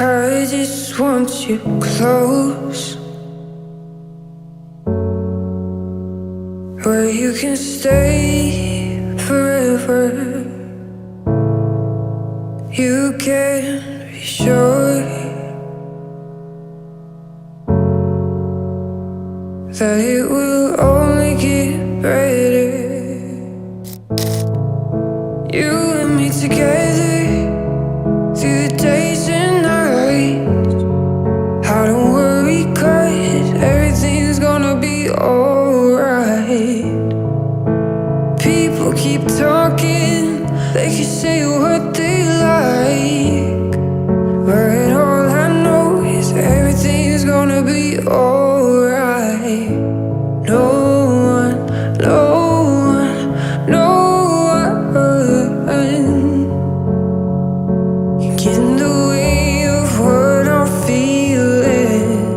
I just want you close, where you can stay forever. You can be sure that it will only get better. You and me together through the days and nights. I don't worry, 'cause everything's gonna be alright. People keep talking, they can say what they like, but all I know is everything's gonna be alright. No one, no one, no one can get in the way of what I'm feeling.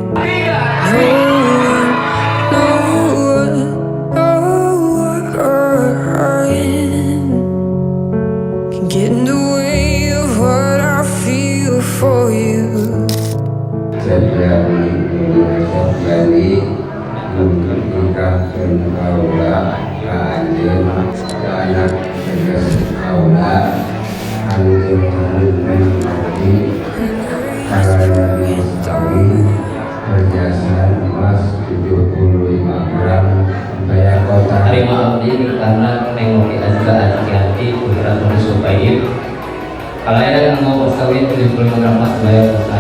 No one, no one can get in the way of what I feel for you. Jadi menentukan kaula kanjeng anak tegas kaula anjing Novi karena Novi perhiasan emas 75 gram bayar kota. Terima abdi karena Novi juga anak Yandi putra terus supaya kalau ada yang mau berkawin 75 gram emas bayar kota.